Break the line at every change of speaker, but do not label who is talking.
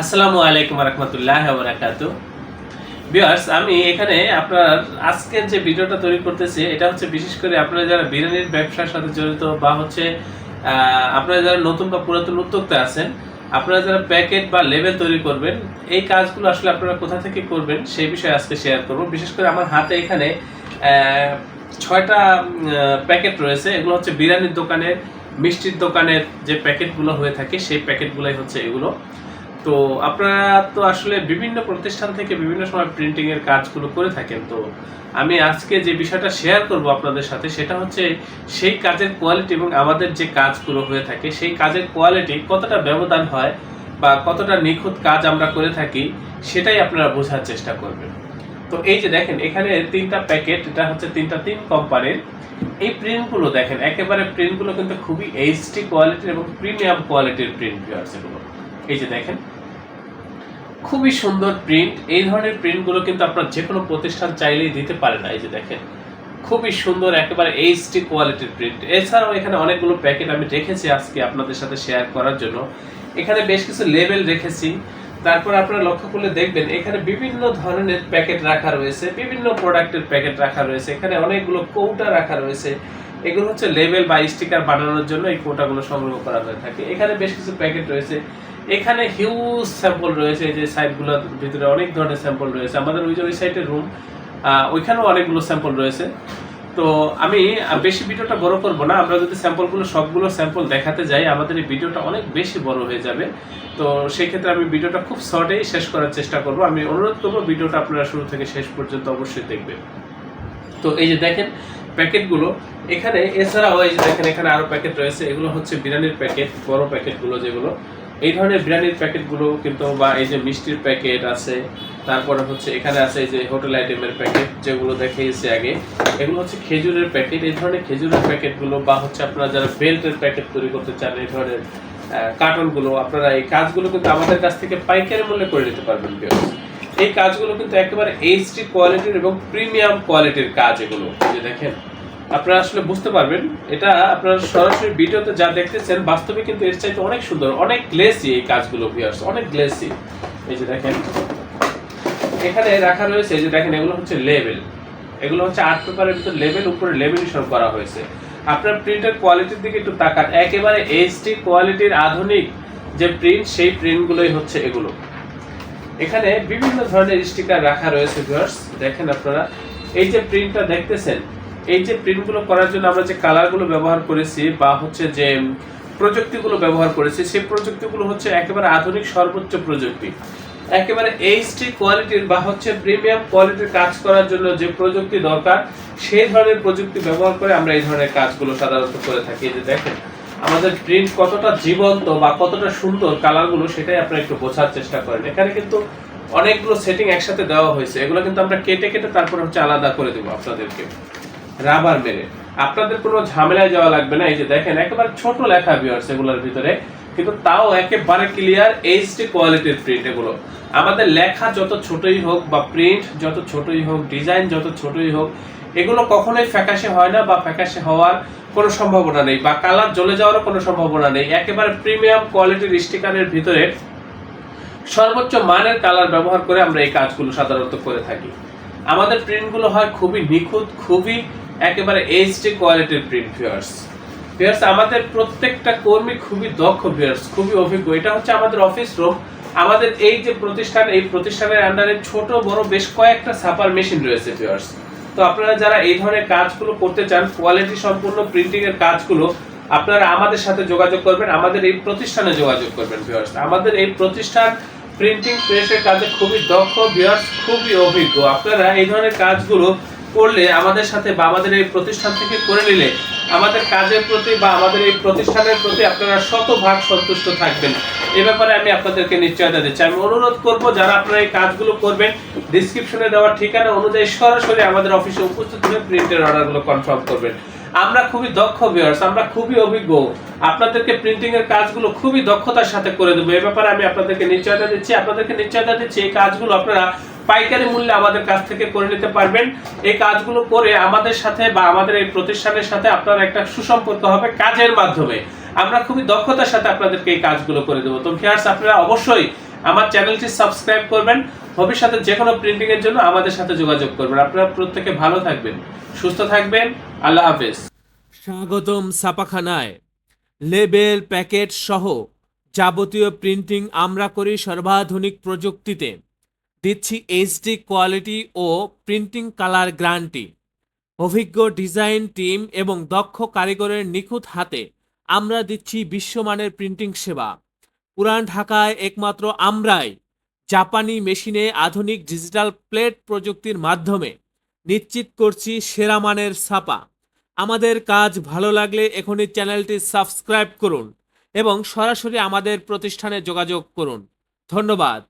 আসসালামু আলাইকুম রহমতুল্লাহ বারাকাতুহু। ভিউয়ার্স, আমি এখানে আপনার আজকের যে ভিডিওটা তৈরি করতেছি এটা হচ্ছে বিশেষ করে আপনারা যারা বিরিয়ানির ব্যবসার সাথে জড়িত বা হচ্ছে আপনারা যারা নতুন বা পুরাতন উদ্যোক্তা আছেন, আপনারা যারা প্যাকেট বা লেবেল তৈরি করবেন, এই কাজগুলো আসলে আপনারা কোথা থেকে করবেন সেই বিষয়ে আজকে শেয়ার করব। বিশেষ করে আমার হাতে এখানে 6টা প্যাকেট রয়েছে। এগুলো হচ্ছে বিরিয়ানির দোকানের, মিষ্টির দোকানের যে প্যাকেটগুলো হয়ে থাকে সেই প্যাকেটগুলোই হচ্ছে এগুলো। তো আপনারা তো আসলে বিভিন্ন প্রতিষ্ঠান থেকে বিভিন্ন সময় প্রিন্টিং এর কাজগুলো করে থাকেন। তো আমি আজকে যে বিষয়টা শেয়ার করব আপনাদের সাথে সেটা হচ্ছে সেই কাজের কোয়ালিটি এবং আমাদের যে কাজগুলো হয়ে থাকে সেই কাজের কোয়ালিটি কতটা ব্যবধান হয় বা কতটা নিখুঁত কাজ আমরা করে থাকি সেটাই আপনারা বোঝার চেষ্টা করবেন। তো এই যে দেখেন এখানে 3টা প্যাকেট, এটা হচ্ছে 3 কোম্পানির। এই প্রিন্টগুলো দেখেন, একেবারে প্রিন্টগুলো কিন্তু খুবই এইচডি কোয়ালিটির এবং প্রিমিয়াম কোয়ালিটির প্রিন্ট আছে এগুলো। এই যে দেখেন খুবই সুন্দর প্রিন্ট। এই ধরনের প্রিন্টগুলো কিন্তু আপনার যে কোনো প্রতিষ্ঠান চাইলেই দিতে পারে না। এই যে দেখেন খুবই সুন্দর একেবারে এইচডি কোয়ালিটির প্রিন্ট। এছাড়াও এখানে অনেকগুলো প্যাকেট আমি রেখেছি আজকে আপনাদের সাথে শেয়ার করার জন্য। এখানে বেশ কিছু লেবেল রেখেছি। তারপর আপনারা লক্ষ্য করলে দেখবেন এখানে বিভিন্ন ধরনের প্যাকেট রাখা রয়েছে, বিভিন্ন প্রোডাক্টের প্যাকেট রাখা রয়েছে। এখানে অনেকগুলো কৌটা রাখা রয়েছে। এগুলো হচ্ছে লেবেল বা স্টিকার বানানোর জন্য এই কৌটাগুলো সংগ্রহ করা হয়ে থাকে। এখানে বেশ কিছু প্যাকেট রয়েছে। এখানে হিউজ স্যাম্পল রয়েছে। এই যে সাইডগুলোর ভিতরে অনেক ধরনের স্যাম্পল রয়েছে। আমাদের ওই সাইডের রুম, ওইখানেও অনেকগুলো স্যাম্পল রয়েছে। তো আমি বেশি ভিডিওটা বড় করব না। আমরা যদি সবগুলো স্যাম্পল দেখাতে যাই আমাদের এই ভিডিওটা অনেক বেশি বড় হয়ে যাবে। তো সেই ক্ষেত্রে আমি ভিডিওটা খুব শর্টেই শেষ করার চেষ্টা করব। আমি অনুরোধ করব ভিডিওটা আপনারা শুরু থেকে শেষ পর্যন্ত অবশ্যই দেখবেন। তো এই যে দেখেন প্যাকেটগুলো এখানে, এছাড়াও এই যে দেখেন এখানে আরো প্যাকেট রয়েছে। এগুলো হচ্ছে বিরিয়ানির প্যাকেট, বড় প্যাকেটগুলো যেগুলো, এই ধরনের বিরিয়ানির প্যাকেটগুলো কিন্তু, বা এই যে মিষ্টির প্যাকেট আছে, তারপরে হচ্ছে এখানে আছে এই যে হোটেল আইটেমের প্যাকেট যেগুলো দেখিয়েছি আগে, এগুলো হচ্ছে খেজুরের প্যাকেট। এই ধরনের খেজুরের প্যাকেটগুলো বা হচ্ছে আপনারা যারা বেল্টের প্যাকেট তৈরি করতে চান, এই ধরনের কার্টনগুলো, আপনারা এই কাজগুলো কিন্তু আমাদের কাছ থেকে পাইকারি মূল্যে করে নিতে পারবেন। এই কাজগুলো কিন্তু একেবারে এইচডি কোয়ালিটির এবং প্রিমিয়াম কোয়ালিটির কাজ এগুলো। যে দেখেন আপনারা আসলে বুঝতে পারবেন, এটা আপনারা সরাসরি ভিডিওতে যা দেখতেছেন বাস্তবে কিন্তু এর চাইতে অনেক সুন্দর, অনেক গ্লেসি এই কাজগুলো ভিউয়ার্স, অনেক গ্লেসি। এই যে দেখেন এখানে রাখা রয়েছে, এই যে দেখেন এগুলো হচ্ছে লেবেল। এগুলো হচ্ছে আর্ট পেপারের ভিতর লেবেল, উপরে লেমিনেশন করা হয়েছে। আপনার প্রিন্টের কোয়ালিটির দিকে একটু তাকান, একেবারে এইচডি কোয়ালিটির আধুনিক যে প্রিন্ট, সেই প্রিন্টগুলোই হচ্ছে এগুলো। এখানে বিভিন্ন ধরনের স্টিকার রাখা রয়েছে ভিউয়ার্স। দেখেন আপনারা এই যে প্রিন্টটা দেখতেছেন, এই যে প্রিন্টগুলো করার জন্য আমরা যে কালারগুলো ব্যবহার করেছি বা হচ্ছে যে প্রযুক্তিগুলো ব্যবহার করেছি, সেই প্রযুক্তিগুলো হচ্ছে একেবারে আধুনিক সর্বোচ্চ প্রযুক্তি। একেবারে এইচডি কোয়ালিটির বা হচ্ছে প্রিমিয়াম কোয়ালিটির কাজ করার জন্য যে প্রযুক্তি দরকার, সেই ধরনের প্রযুক্তি ব্যবহার করে আমরা এই ধরনের কাজগুলো সাধারণত করে থাকি। যে দেখেন আমাদের প্রিন্ট কতটা জীবন্ত বা কতটা সুন্দর কালারগুলো, সেটাই আপনারা একটু বোঝার চেষ্টা করেন। এখানে কিন্তু অনেকগুলো সেটিং একসাথে দেওয়া হয়েছে। এগুলো কিন্তু আমরা কেটে কেটে তারপর হচ্ছে আলাদা করে দেবো আপনাদেরকে রাবার মেরে। আপনাদের কোনো ঝামেলায় যাওয়া লাগবে না। এই যে দেখেন একেবারে ছোট লেখা ভিউয়ার্স এগুলোর ভিতরে, কিন্তু তাও একেবারে ক্লিয়ার এইচডি কোয়ালিটির প্রিন্ট এগুলো। আমাদের লেখা যত ছোটই হোক বা প্রিন্ট যত ছোটই হোক, ডিজাইন যত ছোটই হোক, এগুলো কখনোই ফ্যাকাশে হয় না বা ফ্যাকাশে হওয়ার কোনো সম্ভাবনা নেই, বা কালার জ্বলে যাওয়ারও কোনো সম্ভাবনা নেই। একেবারে প্রিমিয়াম কোয়ালিটির স্টিকারের ভিতরে সর্বোচ্চ মানের কালার ব্যবহার করে আমরা এই কাজগুলো সাধারণত করে থাকি। আমাদের প্রিন্টগুলো হয় খুবই নিখুঁত, খুবই একেবারে এইচডি কোয়ালিটির প্রিন্ট ভিউয়ার্স। আমাদের প্রত্যেকটা কর্মী খুবই দক্ষ ভিউয়ার্স, খুবই অভিজ্ঞ। এটা হচ্ছে আমাদের অফিস রুম। আমাদের এই যে প্রতিষ্ঠান, এই প্রতিষ্ঠানের আন্ডারে ছোট বড় বেশ কয়েকটা ছাপার মেশিন রয়েছে ভিউয়ার্স। তো আপনারা যারা এই ধরনের কাজগুলো করতে চান, কোয়ালিটি সম্পূর্ণ প্রিন্টিং এর কাজগুলো, আপনারা আমাদের সাথে যোগাযোগ করবেন, আমাদের এই প্রতিষ্ঠানে যোগাযোগ করবেন ভিউয়ার্স। আমাদের এই প্রতিষ্ঠান প্রিন্টিং প্রেসের কাজে খুবই দক্ষ ভিউয়ার্স, খুবই অভিজ্ঞ। আপনারা এই ধরনের কাজগুলো করলে আমাদের সাথে বা আমাদের এই প্রতিষ্ঠান থেকে করে নিলে আমাদের কাজের প্রতি বা আমাদের এই প্রতিষ্ঠানের প্রতি আপনারা শতভাগ সন্তুষ্ট থাকবেন। এ ব্যাপারে আমি আপনাদেরকে নিশ্চয়তা দিচ্ছি। আমি অনুরোধ করব যারা আপনারা এই কাজগুলো করবেন, ডেসক্রিপশনে দেওয়া ঠিকানা অনুযায়ী সরাসরি আমাদের অফিসে উপস্থিত হয়ে প্রিন্টের অর্ডারগুলো কনফার্ম করবেন। আমরা খুবই দক্ষ ভিউয়ার্স, আমরা খুবই অভিজ্ঞ। আপনাদেরকে প্রিন্টিং এর কাজগুলো খুবই দক্ষতার সাথে করে দেবো। এই ব্যাপারে আমি আপনাদেরকে নিশ্চয়তা দিচ্ছি। এই কাজগুলো আপনারা পাইকারি মূল্যে আমাদের কাছ থেকে করে নিতে পারবেন। এই কাজগুলো করে আমাদের সাথে বা আমাদের এই প্রতিষ্ঠানের সাথে আপনার একটা সুসম্পর্ক হবে কাজের মাধ্যমে। আমরা খুবই দক্ষতার সাথে আপনাদেরকে এই কাজগুলো করে দেবো। তো ভিউয়ার্স আপনারা অবশ্যই আমার চ্যানেলটি সাবস্ক্রাইব করবেন। ভবিষ্যতে যে কোনো প্রিন্টিং এর জন্য আমাদের সাথে যোগাযোগ করবেন। আপনারা প্রত্যেকে ভালো থাকবেন, সুস্থ থাকবেন। আল্লাহ হাফেজ। স্বাগতম ছাপাখানায়। লেবেল, প্যাকেট সহ যাবতীয় প্রিন্টিং আমরা করি সর্বাধুনিক প্রযুক্তিতে। দিচ্ছি এইচডি কোয়ালিটি ও প্রিন্টিং কালার গ্যারান্টি। অভিজ্ঞ ডিজাইন টিম এবং দক্ষ কারিগরের নিখুঁত হাতে আমরা দিচ্ছি বিশ্বমানের প্রিন্টিং সেবা। পুরান ঢাকায় একমাত্র আমরাই জাপানি মেশিনে আধুনিক ডিজিটাল প্লেট প্রযুক্তির মাধ্যমে নিশ্চিত করছি সেরা মানের ছাপা। আমাদের কাজ ভালো লাগলে এখনই চ্যানেলটি সাবস্ক্রাইব করুন এবং সরাসরি আমাদের প্রতিষ্ঠানে যোগাযোগ করুন। ধন্যবাদ।